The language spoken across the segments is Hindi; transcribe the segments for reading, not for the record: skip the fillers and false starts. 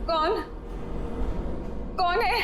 कौन कौन है?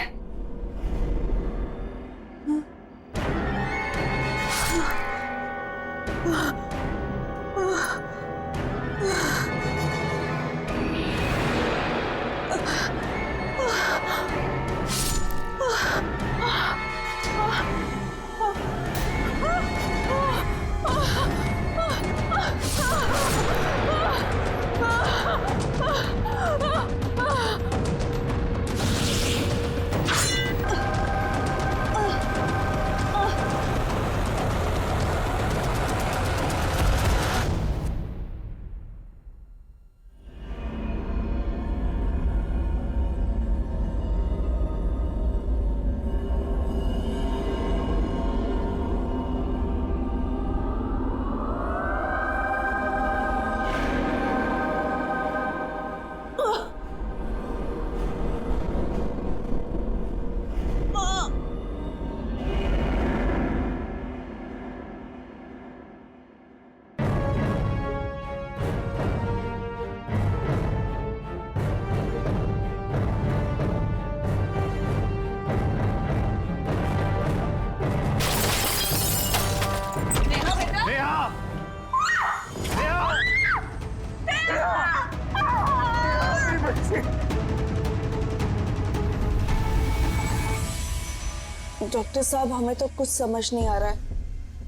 डॉक्टर साहब, हमें तो कुछ समझ नहीं आ रहा है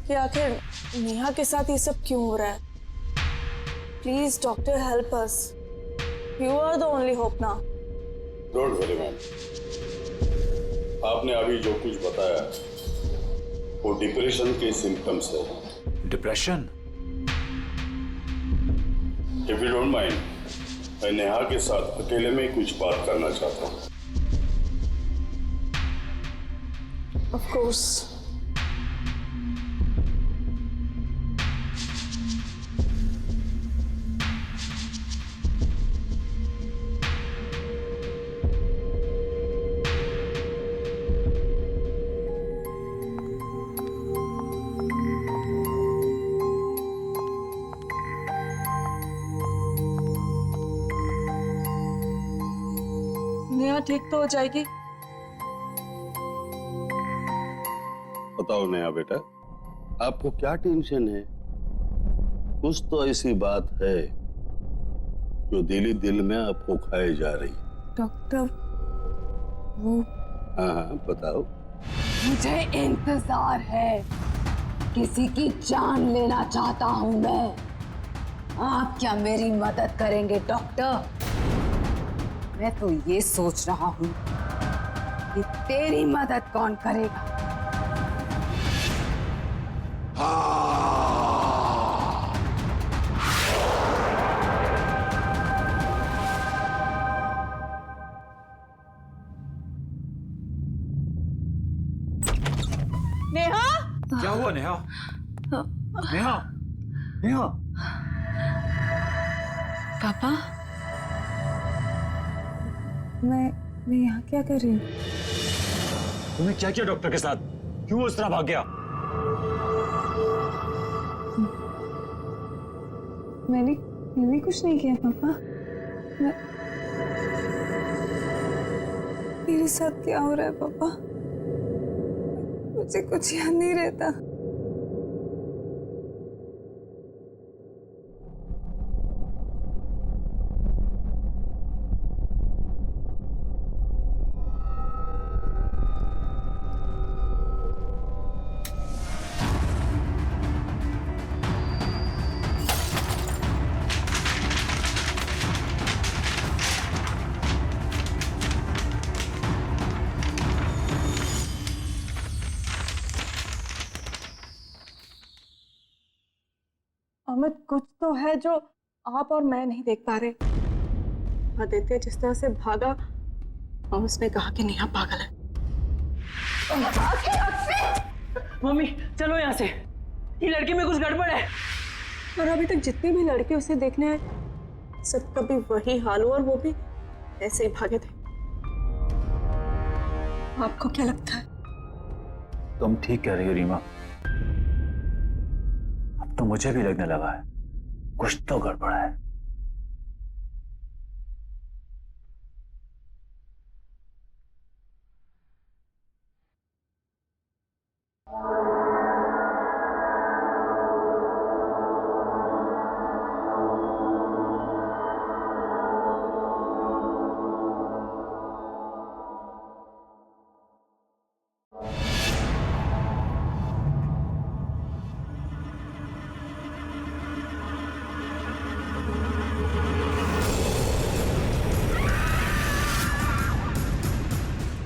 कि आखिर नेहा के साथ ये सब क्यों हो रहा है। Please doctor, help us. You are the only hope now. Don't worry ma'am, आपने अभी जो कुछ बताया वो डिप्रेशन के सिम्टम्स है। Depression? If you don't mind, मैं नेहा के साथ अकेले में कुछ बात करना चाहता हूँ। Of course. नेहा ठीक तो हो जाएगी? बताओ नेहा बेटा, आपको क्या टेंशन है? कुछ तो ऐसी बात है जो दिल में आपको खाए जा रही है। डॉक्टर, वो... हाँ हाँ बताओ। मुझे इंतजार है, किसी की जान लेना चाहता हूं मैं। आप क्या मेरी मदद करेंगे डॉक्टर? मैं तो ये सोच रहा हूं कि तेरी मदद कौन करेगा। नेहा! क्या हुआ नेहा? नेहा? नेहा? पापा, मैं यहाँ क्या कर रही हूँ? तुम्हें क्या किया डॉक्टर के साथ? क्यों उस तरह भाग गया? मैंने कुछ नहीं किया पापा। मेरे साथ क्या हो रहा है पापा? मुझे कुछ याद नहीं रहता। अमित, कुछ तो है जो आप और मैं नहीं देख पा रहे। आदित्य जिस तरह से भागा और उसने कहा कि नेहा पागल है, मम्मी चलो यहाँ से, ये लड़की में कुछ गड़बड़ है। और अभी तक जितने भी लड़के उसे देखने आए सबका भी वही हाल हुआ और वो भी ऐसे ही भागे थे। आपको क्या लगता है? तुम ठीक कह रही हो रीमा। अब तो मुझे भी लगने लगा है कुछ तो गड़बड़ है।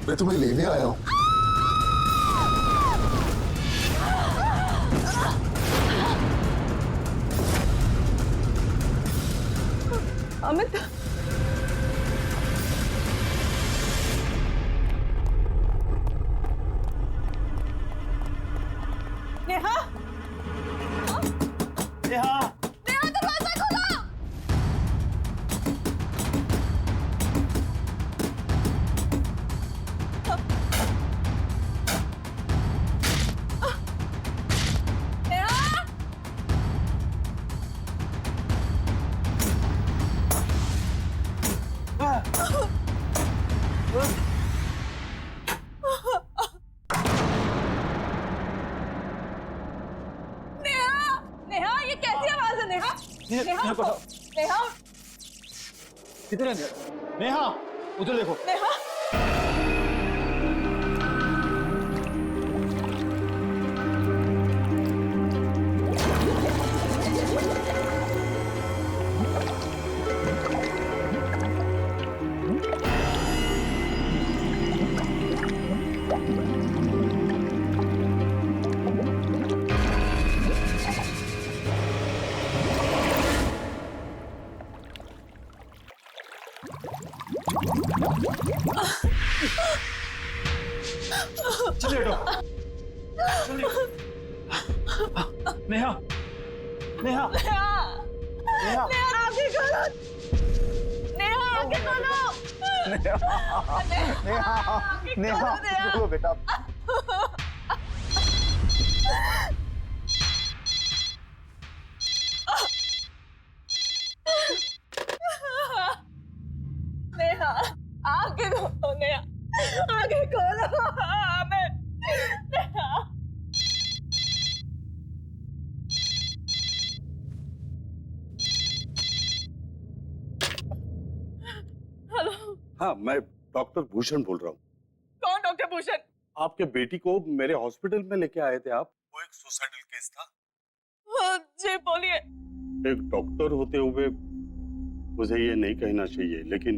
मैं तुम्हें लेने आया हूं। अमित, नेहा, नेहा, नेहा दरवाजा खोलो। नेहा, ये कैसी आवाज है? नेहा, नेहा, किधर है नेहा? उधर देखो। नेहा, चलिए नेहा, नेहा, नेहा, आगे खोलो। नेहा, आगे खोलो। नेहा, बोलो बेटा। नेहा, आगे खोलो। नेहा, आगे खोलो। अमित, नेहा। हेलो, हाँ, मैं डॉक्टर भूषण बोल रहा हूँ। कौन डॉक्टर भूषण? आपके बेटी को मेरे हॉस्पिटल में लेके आए थे आप। वो एक सुसाइडल केस था। जी बोलिए। एक डॉक्टर होते हुए मुझे ये नहीं कहना चाहिए, लेकिन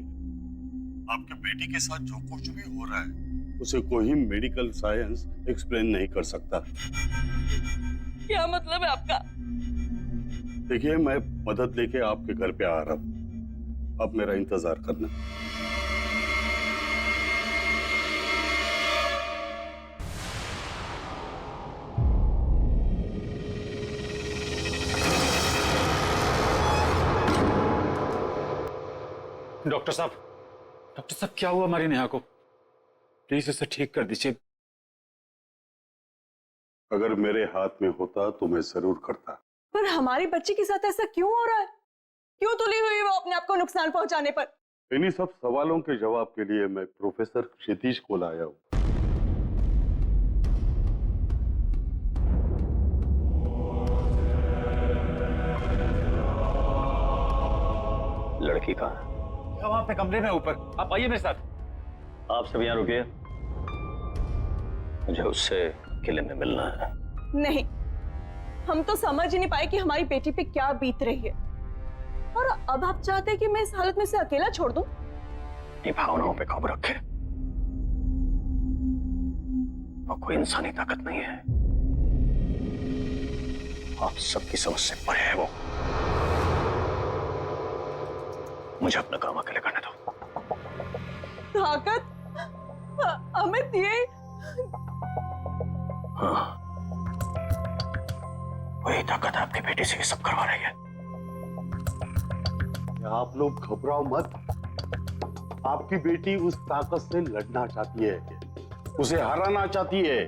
आपके बेटी के साथ जो कुछ भी हो रहा है उसे कोई मेडिकल साइंस एक्सप्लेन नहीं कर सकता। क्या मतलब है आपका? देखिए, मैं मदद लेके आपके घर पे आ रहा हूँ। अब मेरा इंतजार करना। डॉक्टर साहब, क्या हुआ हमारी नेहा को? प्लीज इसे ठीक कर दीजिए। अगर मेरे हाथ में होता तो मैं जरूर करता। पर हमारी बच्ची के साथ ऐसा क्यों हो रहा है? क्यों तुली हुई वो अपने आप को नुकसान पहुंचाने पर? इन्हीं सब सवालों के जवाब के लिए मैं प्रोफेसर क्षितिज को लाया हूँ। लड़की कहाँ है? वहां पे कमरे में ऊपर। आप आइए मेरे साथ। आप सब यहाँ रुकिए, मुझे उससे किले में मिलना है। नहीं, हम तो समझ ही नहीं पाए कि हमारी बेटी पे क्या बीत रही है। और अब आप चाहते हैं कि मैं इस हालत में से अकेला छोड़ दूं? अपनी भावनाओं पे काबू रखे। और कोई इंसानी ताकत नहीं है, आप सबकी समझ से परे है वो। मुझे अपना काम अकेले करने दो। ताकत? अमित, ये हाँ, वही ताकत आपकी बेटी से ये सब करवा रही है। आप लोग घबराओ मत। आपकी बेटी उस ताकत से लड़ना चाहती है, उसे हराना चाहती है,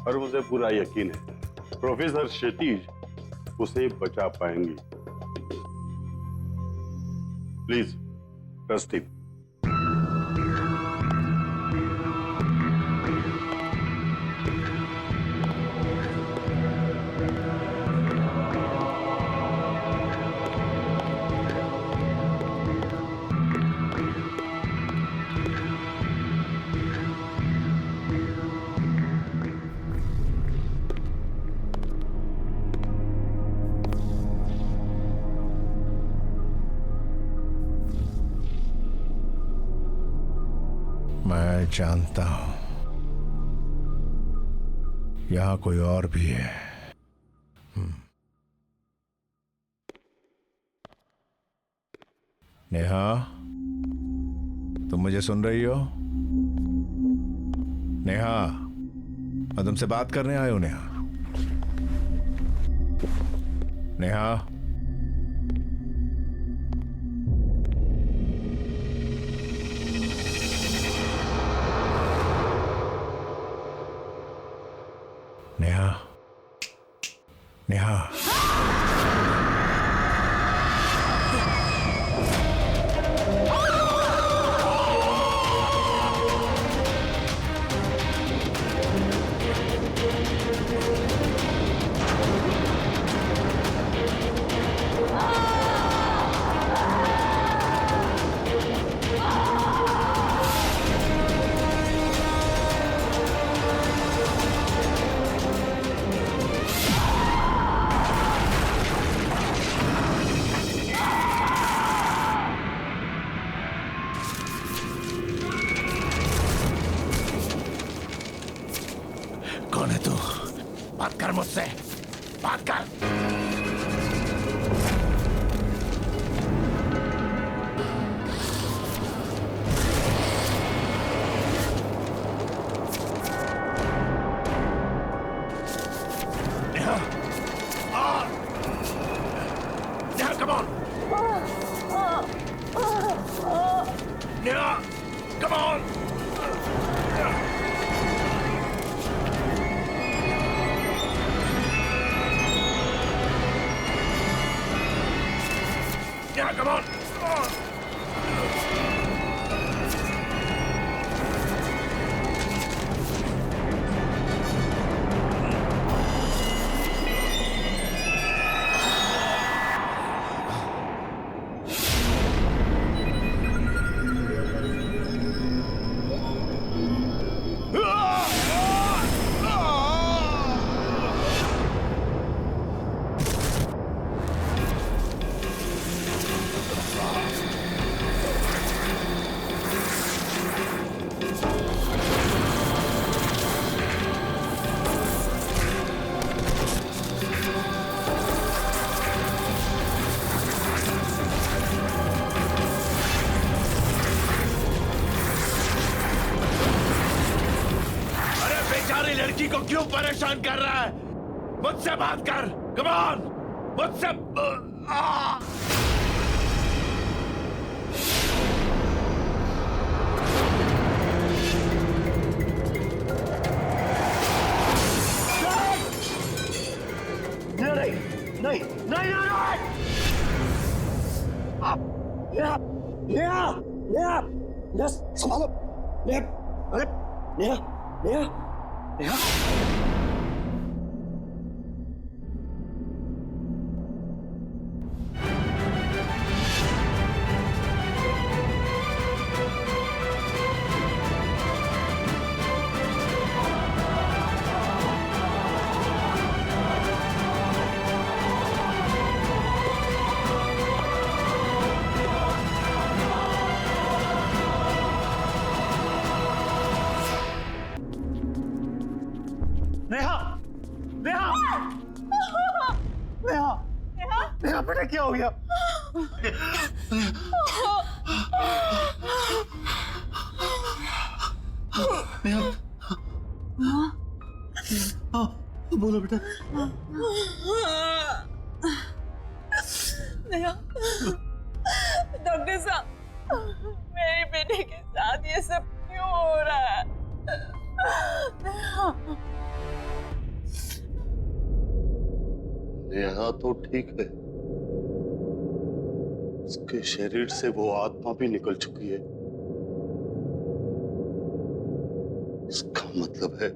और मुझे पूरा यकीन है प्रोफेसर क्षितिज उसे बचा पाएंगी। Please trust him. मैं जानता हूं यहां कोई और भी है। नेहा, तुम मुझे सुन रही हो? नेहा, मैं तुमसे बात करने आया हूं। नेहा, नेहा, नेहा, नेहा। कौन है तू? बात कर मुझसे, बात कर। Neha, Neha, come on. Neha, come on. Yeah, come on! लड़की को क्यों परेशान कर रहा है? मुझसे बात कर, कम ऑन, मुझसे। नहीं, नहीं, नहीं, नहीं, नेहा, नेहा, नेहा, नेहा, संभालो, नेहा, अरे, नेहा, नेहा, नेहा। नेहा, नेहा, नेहा, नेहा, बेटा क्या हो गया? नेहा, हाँ बोलो बेटा। नेहा, डॉक्टर साहब, मेरी बेटी के साथ ये सब क्यों हो रहा है? नेहा तो ठीक है, उसके शरीर से वो आत्मा भी निकल चुकी है। इसका मतलब है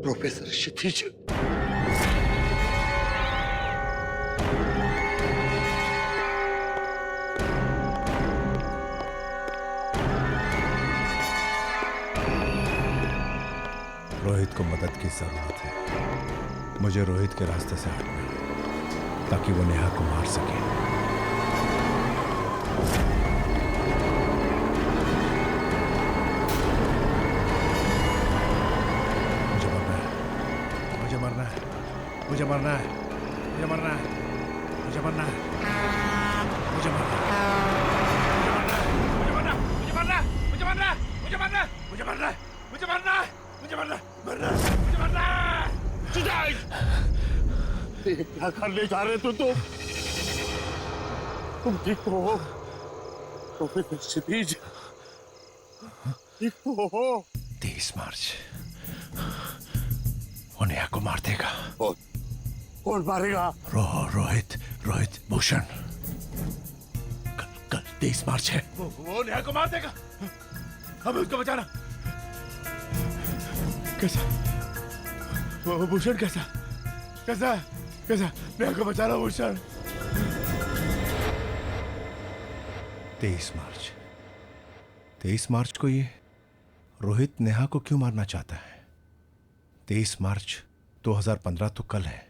प्रोफेसर क्षितिज रोहित को मदद की जरूरत है। मुझे रोहित के रास्ते से हटना है ताकि वो नेहा को मार सके। मुझे मरना है, मुझे मरना है, मुझे मरना है, मुझे मरना है, मुझे मरना है, मुझे मरना है, मुझे मरना है, मुझे मरना है, मुझे मरना है, मुझे मरना है, मुझे मरना है, मुझे मरना है, मरना है, मुझे मरना है। क्या करने जा रहे तुम ठीक तो हो? प्रोफेसर क्षितिज ठीक तो हो? 23 मार्च वो नेहा को मार देगा। कौन मारेगा? रोहित भूषण। कल 23 मार्च है। वो नेहा को मार देगा। हमें उसको बचाना। कैसा? वो भूषण कैसा नेहा को बचाना भूषण। 23 मार्च को ये रोहित नेहा को क्यों मारना चाहता है? 23 मार्च 2015 तो कल है,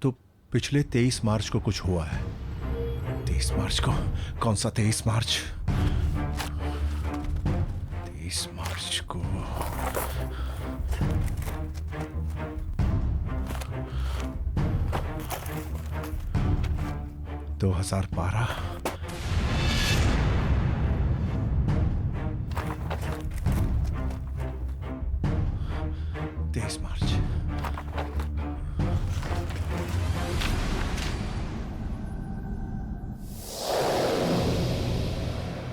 तो पिछले 23 मार्च को कुछ हुआ है। 23 मार्च को कौन सा 23 मार्च? 23 मार्च को 2012। मार्च।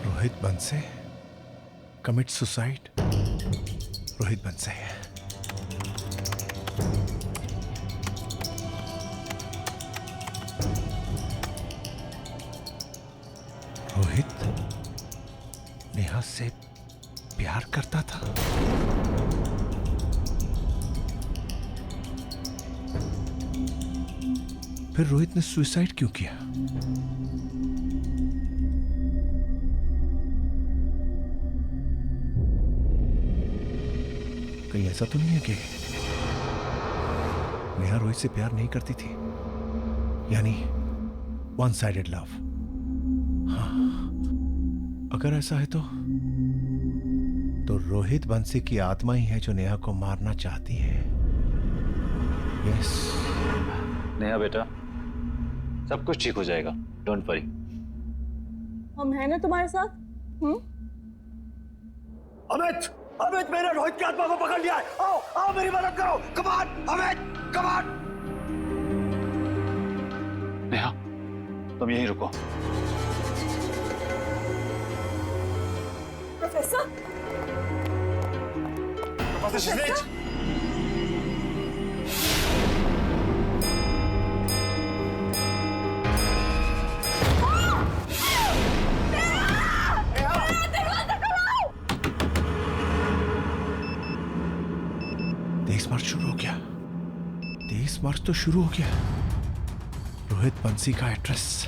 Rohit Banse commit suicide. रोहित बंसे रोहित नेहा से प्यार करता था। फिर रोहित ने सुसाइड क्यों किया? कहीं ऐसा तो नहीं है कि नेहा रोहित से प्यार नहीं करती थी, यानी वन साइडेड लव। हाँ, अगर ऐसा है तो रोहित बंसी की आत्मा ही है जो नेहा को मारना चाहती है। यस नेहा बेटा, सब कुछ ठीक हो जाएगा, डोंट वरी। हम हैं ना तुम्हारे साथ? अमित मैंने रोहित की आत्मा को पकड़ लिया है। आओ मेरी मदद करो। Come on Amit, come on. Neha, तुम यहीं रुको। प्रोफेसर क्षितिज, मार्च शुरू हो गया। 23 मार्च तो शुरू हो गया। रोहित बंसी का एड्रेस।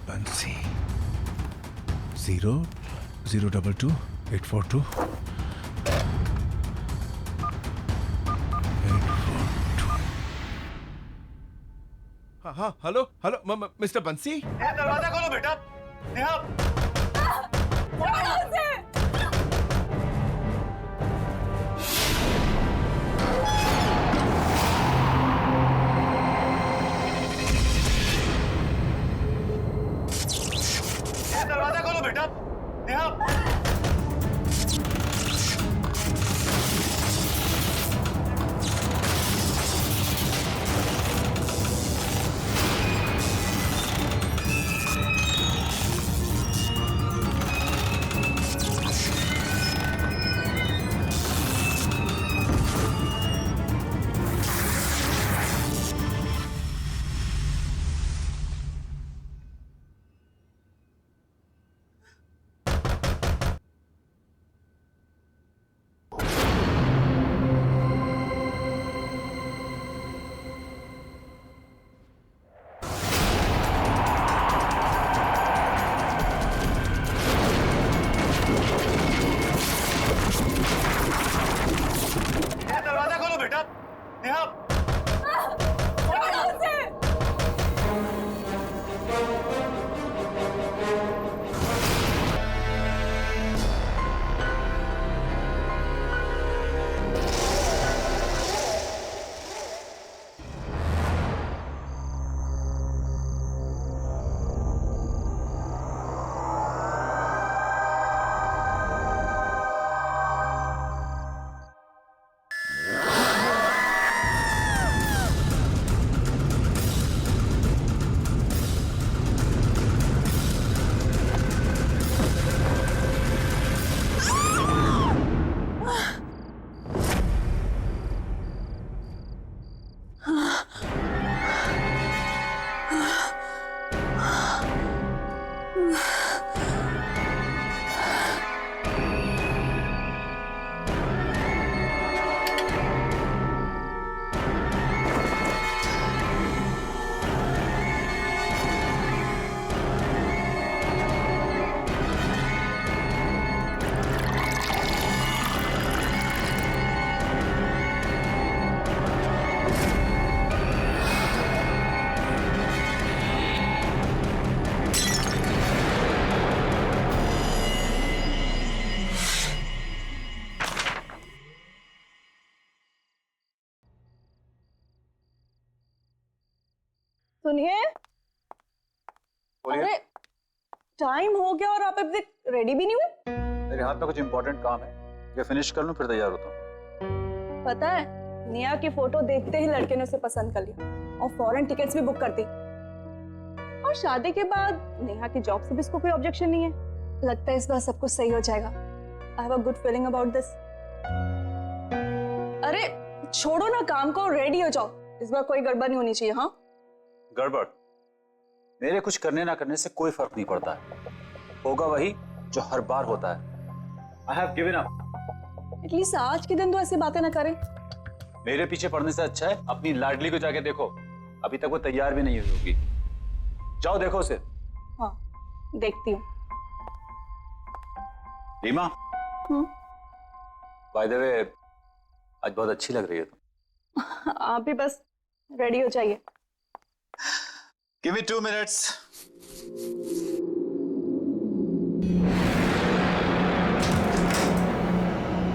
बंसी 002 842 हाँ हेलो मिस्टर बंसी। दरवाजा खोलो बेटा। नेहा नेहा सुनिए, अरे टाइम हो गया और आप अभी तक रेडी भी नहीं हुए। मेरे हाथ में कुछ इंपॉर्टेंट काम है, ये फिनिश कर लूं फिर तैयार होता हूँ। पता है, नेहा की फोटो देखते ही लड़के ने उसे पसंद कर लिया और फॉरेन टिकट्स भी बुक कर दी। और शादी के बाद नेहा की जॉब से भी इसको कोई ऑब्जेक्शन नहीं है। लगता है इस बार सब कुछ सही हो जाएगा। I have a good feeling about this. अरे छोड़ो ना काम को, रेडी हो जाओ। इस बार कोई गड़बड़ नहीं होनी चाहिए। हाँ, गड़बड़ मेरे कुछ करने ना करने से कोई फर्क नहीं पड़ता है, होगा वही जो हर बार होता है। I have given up। At least आज के दिन तो ऐसी बातें ना करें। मेरे पीछे पड़ने से अच्छा है अपनी लाडली को जाके देखो, अभी तक वो तैयार भी नहीं हुई होगी। जाओ देखो उसे। हाँ, देखती हूँ। रीमा, बाय द वे आज बहुत अच्छी लग रही है तुम। आप भी बस रेडी हो जाइए। Give me 2 minutes।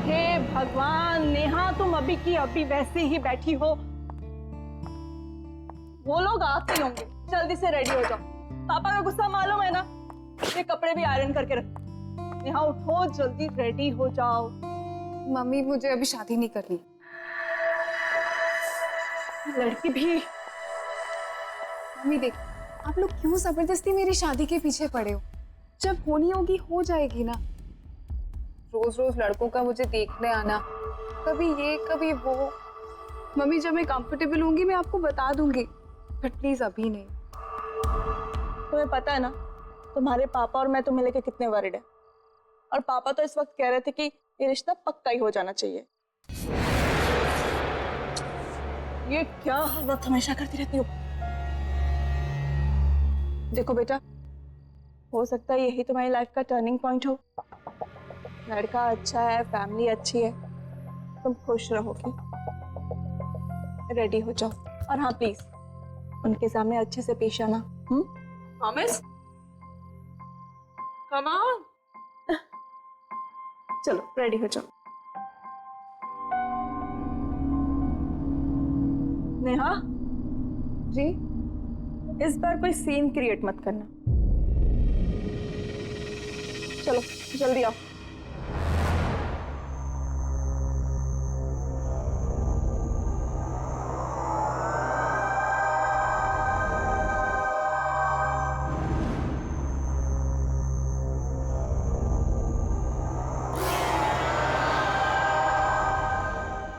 हे भगवान, नेहा तुम अभी की अभी वैसे ही बैठी हो। वो लोग आते ही होंगे, जल्दी से रेडी हो जाओ। पापा का गुस्सा मालूम है ना, ये कपड़े भी आयरन करके रखो। नेहा उठो, जल्दी रेडी हो जाओ। मम्मी मुझे अभी शादी नहीं करनी। लड़की भी। मम्मी देख, आप लोग क्यों जबरदस्ती मेरी शादी के पीछे पड़े हो? जब होनी होगी हो जाएगी ना। रोज रोज लड़कों का मुझे देखने आना, कभी ये कभी वो। मम्मी जब मैं कंफर्टेबल होंगी मैं आपको बता दूंगी, बट प्लीज अभी नहीं। तुम्हें पता है ना, तुम्हारे पापा और मैं तुम्हें लेके कितने वरीड है। और पापा तो इस वक्त कह रहे थे कि ये रिश्ता पक्का ही हो जाना चाहिए। ये क्या हर वक्त हमेशा करती रहती हो? देखो बेटा, हो सकता है यही तुम्हारी लाइफ का टर्निंग पॉइंट हो। लड़का अच्छा है, फैमिली अच्छी है, तुम खुश रहोगी। रेडी हो जाओ। और हाँ प्लीज, उनके सामने अच्छे से पेश आना। प्रॉमिस? Come on. चलो रेडी हो जाओ। नेहा जी, इस बार कोई सीन क्रिएट मत करना। चलो जल्दी आओ।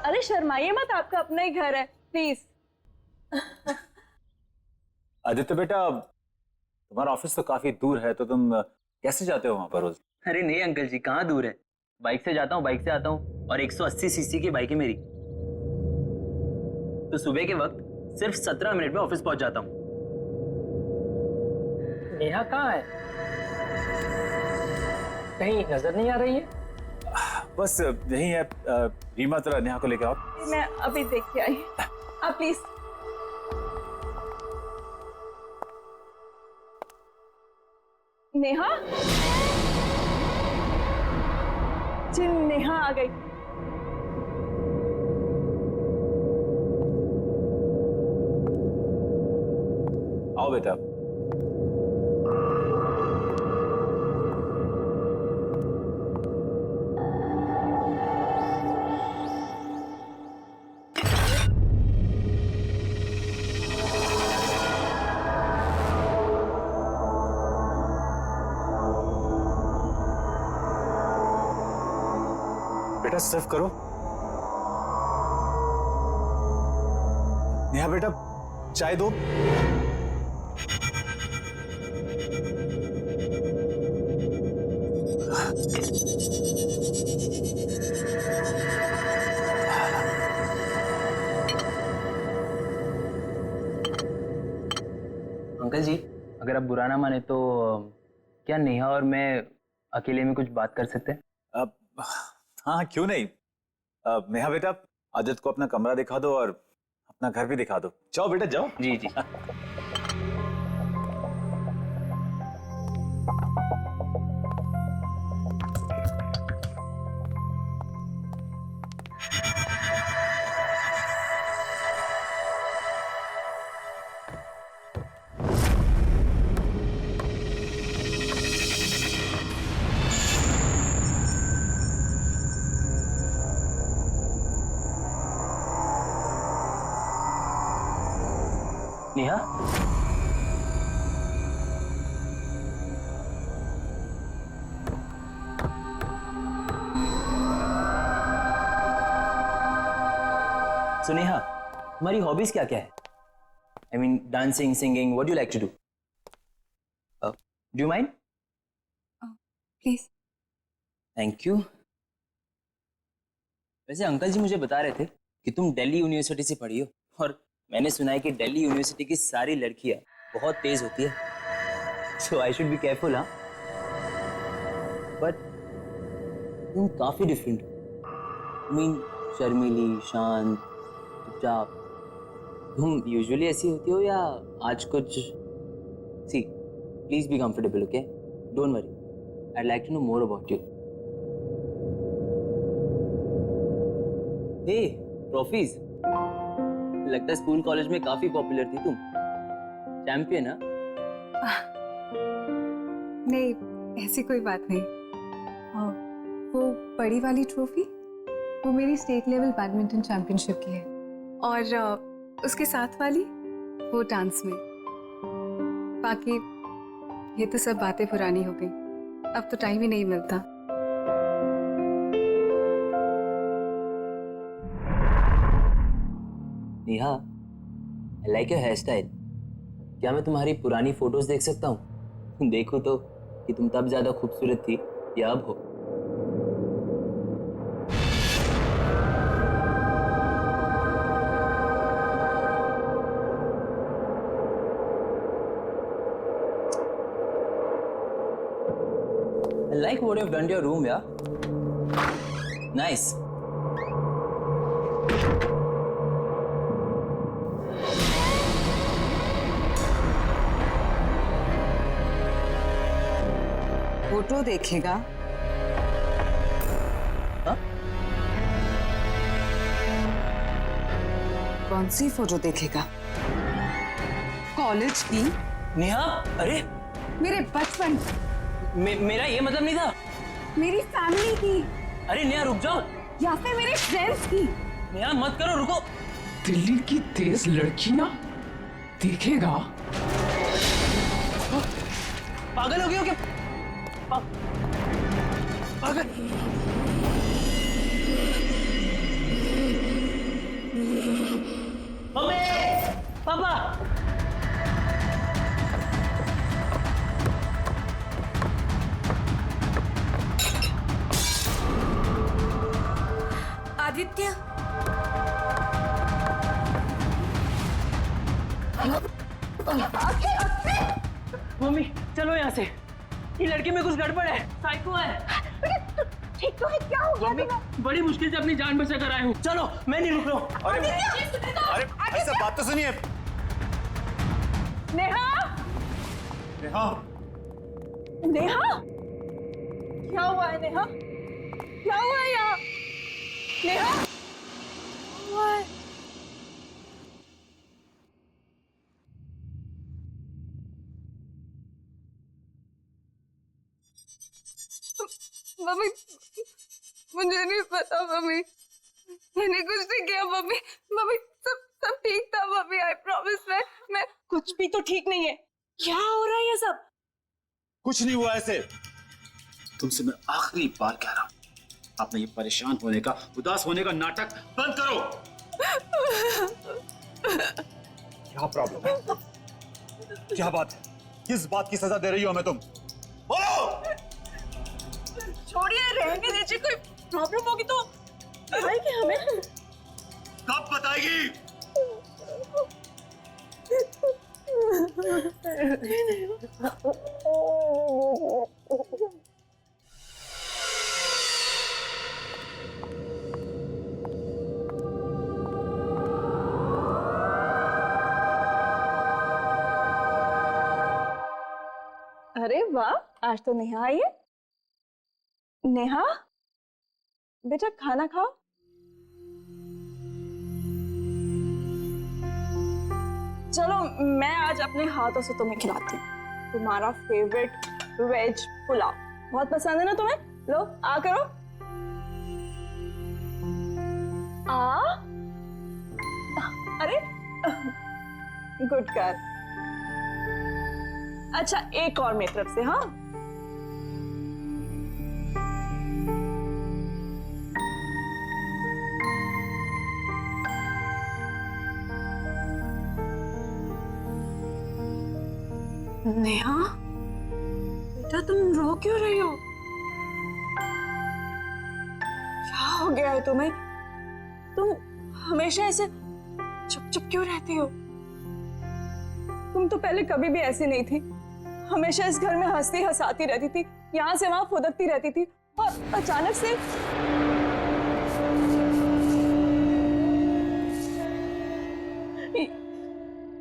अरे शर्माइए मत, आपका अपना ही घर है, प्लीज। आदित्य बेटा, तुम्हारा ऑफिस तो काफी दूर है, तो तुम कैसे जाते हो वहां पर रोज? अरे नहीं अंकल जी, कहाँ दूर है, बाइक से जाता हूँ, बाइक से आता हूँ। और 180 सीसी की बाइक है मेरी, तो सुबह के वक्त सिर्फ 17 मिनट में ऑफिस पहुंच जाता हूँ। नेहा कहाँ है? कहीं नजर नहीं आ रही है। बस यही है। रीमा जरा नेहा को लेके आओ। मैं अभी देख के आई। आप प्लीज। नेहा जी, नेहा आ गई। आओ बेटा। बेटा सर्व करो। नेहा बेटा चाय दो। अंकल जी, अगर आप बुरा ना माने तो क्या नेहा और मैं अकेले में कुछ बात कर सकते हैं? अब हाँ, क्यों नहीं। नेहा बेटा, आदित्य को अपना कमरा दिखा दो और अपना घर भी दिखा दो। जाओ बेटा जाओ। जी जी। नेहा, so नेहा, तुम्हारी हॉबीज क्या क्या है? I mean dancing, singing, what do you like to do? Do you mind? Please. Thank you. वैसे अंकल जी मुझे बता रहे थे कि तुम दिल्ली यूनिवर्सिटी से पढ़ी हो, और मैंने सुना है कि दिल्ली यूनिवर्सिटी की सारी लड़कियां बहुत तेज होती है। सो आई शुड बी केयरफुल। हाँ, बट तुम काफी डिफरेंट हो। आई मीन शर्मीली, शांत, चुपचाप। तुम यूजुअली ऐसी होती हो या आज कुछ? See, please be comfortable, okay? Don't worry, I like to know more about you. Hey, trophies. लगता है स्कूल कॉलेज में काफी पॉपुलर थी तुम। चैंपियन? नहीं, ऐसी कोई बात नहीं। हाँ, वो बड़ी वाली ट्रॉफी वो मेरी स्टेट लेवल बैडमिंटन चैंपियनशिप की है, और उसके साथ वाली वो डांस में। बाकी ये तो सब बातें पुरानी हो गई, अब तो टाइम ही नहीं मिलता। Neha, I like your hairstyle. क्या मैं तुम्हारी पुरानी फोटोज देख सकता हूँ? देखूं तो कि तुम तब ज्यादा खूबसूरत थी या अब हो? I like what you've done to your room, yeah. Nice. Photo देखेगा? हाँ? कौन सी फोटो देखेगा? कॉलेज की? नेहा, अरे मेरे बचपन, मेरा ये मतलब नहीं था। मेरी फैमिली की, अरे नेहा रुक जाओ। या फिर मेरे फ्रेंड्स की। नेहा मत करो, रुको। दिल्ली की तेज लड़कियां देखेगा? पागल हो गए हो क्या? पागल। मम्मी, पापा। आदित्य, मम्मी चलो यहाँ से। ये लड़के में कुछ गड़बड़ है, साइको है। ठीक तो है, क्या हो गया तुम्हें? बड़ी मुश्किल से अपनी जान बचा कर आया हूँ। चलो, मैं नहीं रुक रहा हूँ। अरे भाई साहब, बात तो सुनिए। नेहा, नेहा, नेहा, क्या हुआ है नेहा? क्या हुआ है यहाँ? नेहा, क्या हुआ है? मम्मी, मुझे नहीं पता मम्मी, मैंने कुछ नहीं किया मम्मी। मम्मी सब ठीक था मम्मी, आई प्रॉमिस। मैं कुछ भी तो ठीक नहीं है। क्या हो रहा है ये सब? कुछ नहीं हुआ ऐसे। तुमसे मैं आखिरी बार कह रहा हूँ, आपने ये परेशान होने का, उदास होने का नाटक बंद करो। क्या प्रॉब्लम है? क्या बात है? किस बात की सजा दे रही हो हमें तुम? बोलो। छोड़िए, रहने दीजिए। कोई प्रॉब्लम होगी तो बताएगी हमें। कब बताएगी? अरे वाह, आज तो नेहा आई है। नेहा, बेटा खाना खाओ। चलो, मैं आज अपने हाथों से तुम्हें खिलाती हूँ तुम्हारा फेवरेट वेज पुलाव। बहुत पसंद है ना तुम्हें? लो, आ करो। आ, अरे गुड गर्ल। अच्छा, एक और मेरी तरफ से। हाँ, नेहा, बेटा तुम रो क्यों रही हो? क्या हो गया है तुम्हें? तुम हमेशा ऐसे चुप चुप क्यों रहती हो? तुम तो पहले कभी भी ऐसी नहीं थी। हमेशा इस घर में हंसती हंसाती रहती थी, यहाँ से वहां फुदकती रहती थी, और अचानक से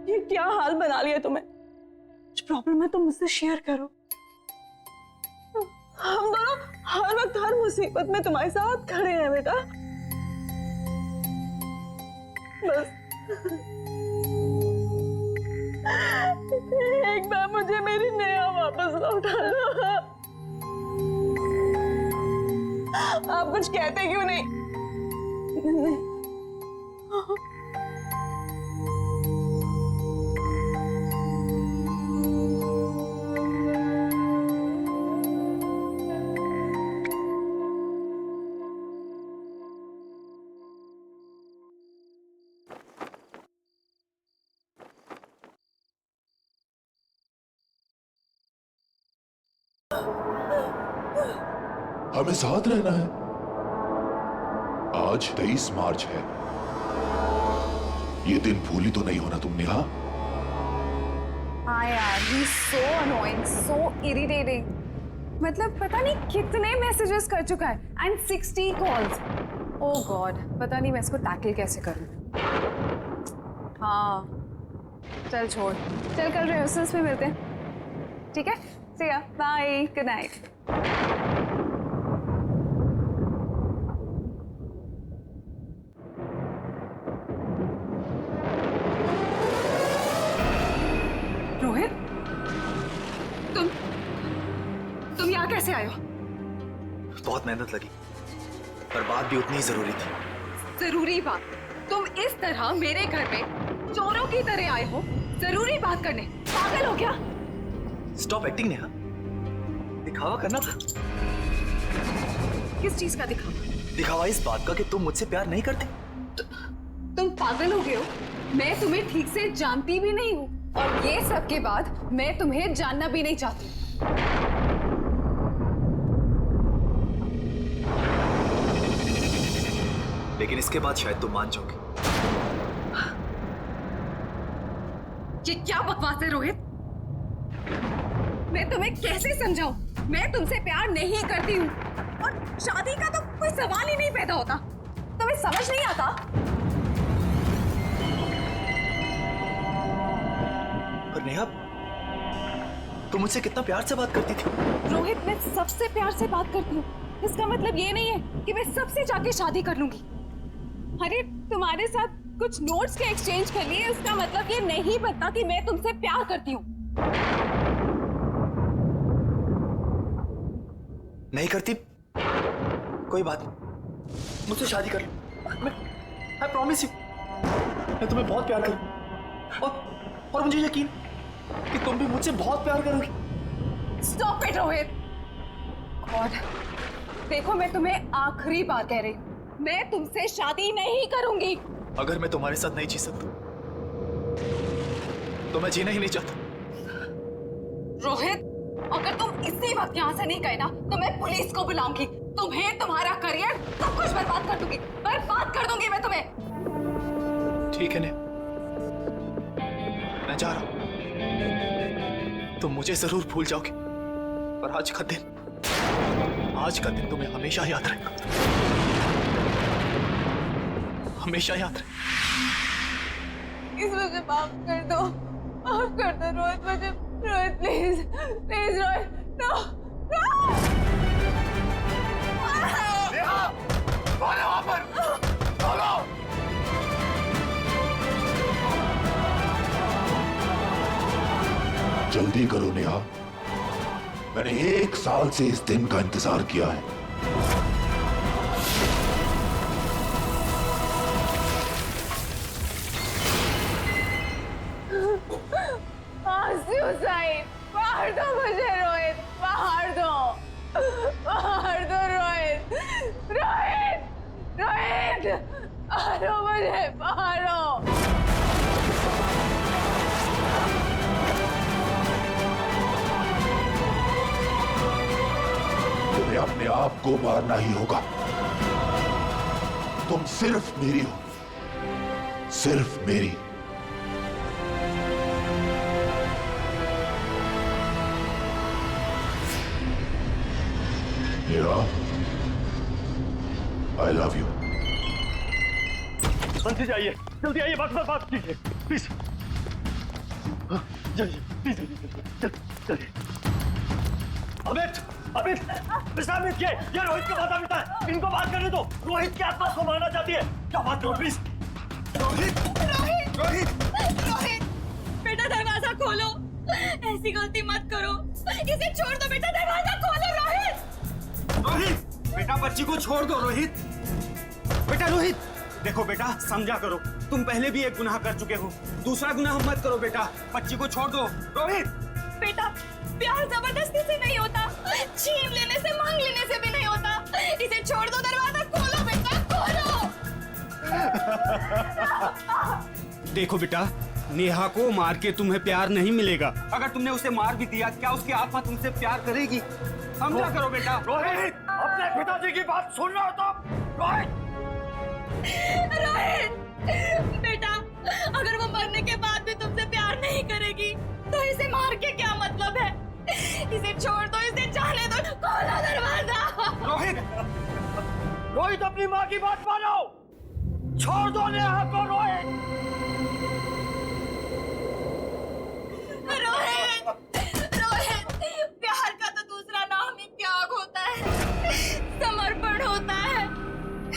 ये क्या हाल बना लिया तुम्हें? कुछ प्रॉब्लम है तो मुझसे शेयर करो। हम दोनों हर वक्त हर मुसीबत में तुम्हारे साथ खड़े हैं बेटा। बस एक बार मुझे मेरी नेहा वापस लौटा दो। आप कुछ कहते क्यों नहीं? हमें साथ रहना है। आज 23 मार्च है। ये दिन भूली तो नहीं होना तुम नेहा? हाँ यार, he's so annoying, so irritating. मतलब पता नहीं कितने मैसेजेस कर चुका है एंड 60 कॉल्स। ओह गॉड, पता नहीं मैं इसको टैकल कैसे करूं। हाँ चल छोड़, चल कल रिहर्सल्स में मिलते हैं, ठीक है? See ya, bye, good night. Rohit, तुम यहाँ कैसे आए हो? बहुत मेहनत लगी, पर बात भी उतनी ही जरूरी थी। जरूरी बात? तुम इस तरह मेरे घर में चोरों की तरह आए हो जरूरी बात करने? पागल हो क्या? स्टॉप एक्टिंग नेहा, दिखावा करना था। किस चीज का दिखावा? दिखावा इस बात का कि तुम मुझसे प्यार नहीं करते। तुम पागल हो गए हो? मैं तुम्हें ठीक से जानती भी नहीं हूँ, और ये सब के बाद मैं तुम्हें जानना भी नहीं चाहती। लेकिन इसके बाद शायद तुम मान जाओगे। ये क्या बकवास है रोहित? मैं तुम्हें कैसे समझाऊं? मैं तुमसे प्यार नहीं करती हूँ, और शादी का तो कोई सवाल ही नहीं पैदा होता। तुम्हें समझ नहीं आता? पर नेहा, तुम मुझसे कितना प्यार से बात करती थी। रोहित, मैं सबसे प्यार से बात करती हूँ। इसका मतलब ये नहीं है कि मैं सबसे जाके शादी कर लूंगी। अरे तुम्हारे साथ कुछ नोट्स के एक्सचेंज कर लिए, इसका मतलब ये नहीं बनता कि मैं तुमसे प्यार करती हूँ। नहीं करती, कोई बात नहीं, मुझसे शादी कर लो। I promise you, मैं तुम्हें बहुत प्यार करूँ और मुझे यकीन कि तुम भी मुझसे बहुत प्यार करोगी। Stop it Rohit. गॉड, देखो मैं तुम्हें आखिरी बार कह रही हूँ, मैं तुमसे शादी नहीं करूंगी। अगर मैं तुम्हारे साथ नहीं जी सकता तो मैं जीना ही नहीं चाहता। रोहित, अगर तुम इसी वक्त यहाँ से नहीं गए ना तो मैं पुलिस को बुलाऊंगी। तुम्हें, तुम्हारा करियर, सब कुछ बर्बाद कर दूंगी। बर्बाद कर दूंगी मैं तुम्हें। ठीक है ने, मैं जा रहा हूं। तुम मुझे जरूर भूल जाओगे, पर आज का दिन तुम्हें हमेशा याद रहेगा, हमेशा याद रहेगा। इस मुझे माफ कर दो रोहित, मुझे, Rohit please please Rohit, no no. Neha, कौन है वहां पर? बोलो। जल्दी करो नेहा, मैंने 1 साल से इस दिन का इंतजार किया है। मार दो मुझे रोहित, मार दो रोहित, मारो मुझे, मारो। तुम्हें अपने आप को मारना ही होगा। तुम सिर्फ मेरी हो, सिर्फ मेरी। I love you. जल्दी आइए, बात कीजिए प्लीज। जल्दी प्लीज, जल्दी। अमित, ये रोहित का माता पिता है, इनको बात करने दो। रोहित की आत्मा को मारना चाहती है, क्या बात करो प्लीज। रोहित, बेटा दरवाजा खोलो, ऐसी गलती मत करो, इसे छोड़ दो बेटा, दरवाजा खोलो। रोहित, बेटा बच्ची को छोड़ दो। रोहित, देखो बेटा, समझा करो, तुम पहले भी एक गुनाह कर चुके हो, दूसरा गुनाह मत करो बेटा, बच्ची को छोड़ दो। रोहित, बेटा प्यार जबरदस्ती से नहीं होता, छीन लेने से, मांग लेने से भी नहीं होता। इसे छोड़ दो, दरवाजा खोलो बेटा, खोलो। देखो बेटा, नेहा को मार के तुम्हें प्यार नहीं मिलेगा। अगर तुमने उसे मार भी दिया, क्या उसकी आत्मा तुमसे प्यार करेगी? समझा करो बेटा। रोहित, अपने पिताजी की बात सुन रहे हो तुम? रोहित, बेटा अगर वो मरने के बाद भी तुमसे प्यार नहीं करेगी तो इसे मार के क्या मतलब है? इसे छोड़ दो, इसे जाने दो, खोलो दरवाजा। रोहित, अपनी माँ की बात मानो, छोड़ दो नेहा को। रोहित, प्यार का तो दूसरा नाम ही त्याग होता है, समर्पण होता है।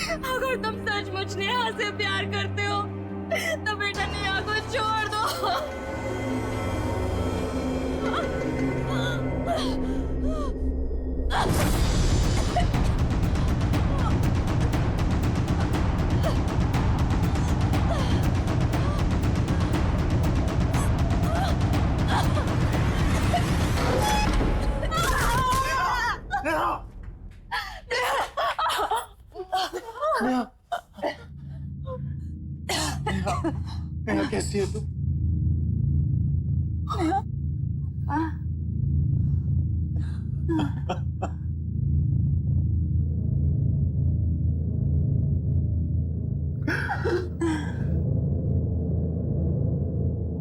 अगर तुम सचमुच नेहा से प्यार करते हो तो बेटा नेहा को छोड़ दो। नेहा, कैसी है तू?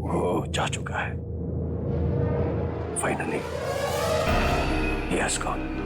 वो जा चुका है, फाइनली। He has gone.